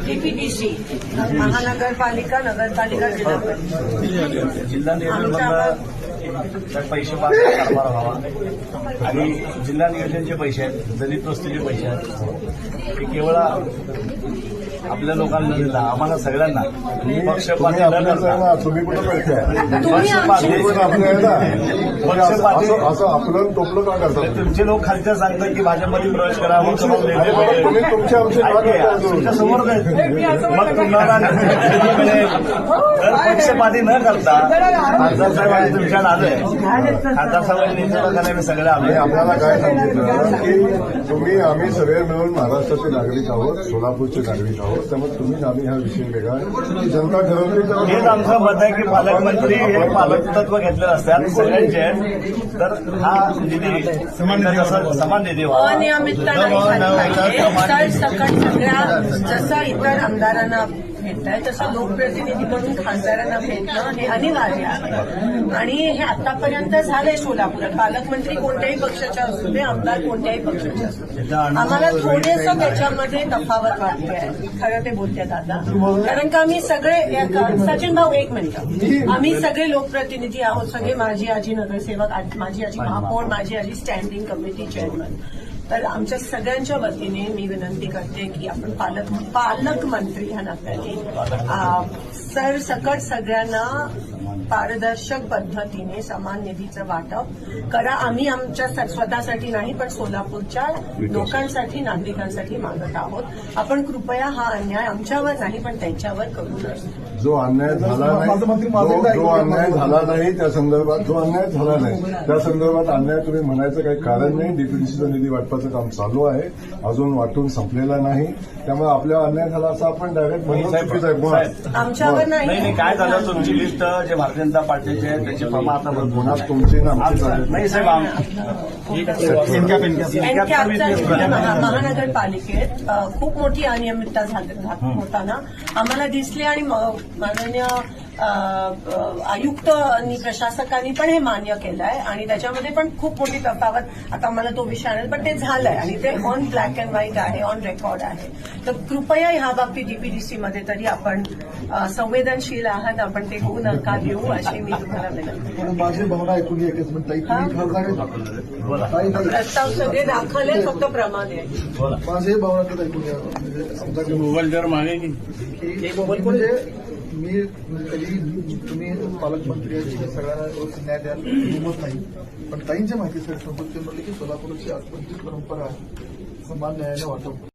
DPDC, महानगरपालिका, नगरपालिका, जिल्हा नियोजन पैसे पात्र कारभार व्हावा आणि जिल्हा नियोजनचे पैसे आहेत, दलित वस्तीचे पैसे आहेत, ते केवळ आपल्या लोकांना दिला, आम्हाला सगळ्यांना पक्षपाती न करता तुम्ही कुठं पैसे पक्षपाती असं आपलं टोपलं का करतात? तुमचे लोक खालच्या सांगतात की भाजपमध्ये प्रवेश करा, मग तुम्ही तुमच्या तुमच्या समोर मग तुम्हाला पक्षपाती न करता खासदार साहेबांनी तुमच्याकडे आलोय, खासदार साहेबांनी नेतृत्व करायला सगळे आले. आपल्याला काय सांगितलं की आम्ही सगळे मिळून महाराष्ट्राचे नागरिक आहोत, सोलापूरचे नागरिक आहोत, त्यामुळे तुम्ही आम्ही हा विषय वेगळा की जनता ठरवली. हेच आमचं मत आहे की पालकमंत्री हे पालक तत्व घेतलेलं असतात सगळ्यांचे, तर हा निधी समान निधी व्हावा. अनियमितता नाही झाली पाहिजे. सरसकट सगळ्या जसं इतर आमदारांना भेटत आहे तसं लोकप्रतिनिधी म्हणून खासदारांना भेटणं हे अनिवार्य आहे. आणि हे आतापर्यंत झालंय सोलापुरात. पालकमंत्री कोणत्याही पक्षाच्या असू दे, आमदार कोणत्याही पक्षाचे असू दे, आम्हाला थोडेसं त्याच्यामध्ये तफावत वाटते आहे. खरं ते बोलते दादा, कारण का आम्ही सगळे सचिन भाऊ एक मिनिट, आम्ही सगळे लोकप्रतिनिधी आहोत, सगळे माझी आजी नगरसेवक, माझी आजी महापौर, माझी आजी स्टँडिंग कमिटी चेअरमन. तर आमच्या सगळ्यांच्या वतीने मी विनंती करते की आपण पालकमंत्री ह्या नात्याने सरसकट सगळ्यांना पारदर्शक पद्धतीने समान निधीचं वाटप करा. आम्ही आमच्या स्वतःसाठी नाही पण सोलापूरच्या लोकांसाठी, नागरिकांसाठी मागत आहोत. आपण कृपया हा अन्याय आमच्यावर नाही पण त्यांच्यावर करू नये. जो अन्याय झाला नाही त्या संदर्भात, जो अन्याय झाला नाही त्या संदर्भात अन्याय तुम्ही म्हणायचं काही कारण नाही. डीपीडीसीचं निधी वाटपाचं काम चालू आहे, अजून वाटून संपलेला नाही. त्यामुळे आपल्या अन्याय झाला असं आपण डायरेक्ट म्हणून आमच्यावर नाही. काय झालं तुमची लिस्ट जे भारतीय जनता पार्टीचे आहे त्याची फॉर्म आता पुन्हा तुमची नाही साहेब, महानगरपालिकेत खूप मोठी अनियमितता होताना आम्हाला दिसली आणि माननीय आयुक्त आणि प्रशासकांनी पण हे मान्य केलं आहे आणि त्याच्यामध्ये पण खूप मोठी तफावत. आता मला तो विषय आणेल पण ते झालंय आणि ते ऑन ब्लॅक अँड व्हाईट आहे, ऑन रेकॉर्ड आहे. तर कृपया ह्या बाबतीत डीपीडीसीमध्ये तरी आपण संवेदनशील आहात, आपण ते होऊ नका देऊ अशी मी तुम्हाला विनंती. माझी भावना ऐकून एकच प्रस्ताव सगळे दाखल आहेत, फक्त प्रमाण आहे. माझी भावना तर ऐकून घ्या. मोबाईल जर मागे म्हणजे मी कधी तुम्ही पालकमंत्री सगळ्यांना न्याय द्यायला हिंमत नाही, पण ताईंच्या माहितीसाठी सांगतो ते म्हणले की सोलापूरची आजपर्यंतची परंपरा आहे समान न्यायाने वाटप.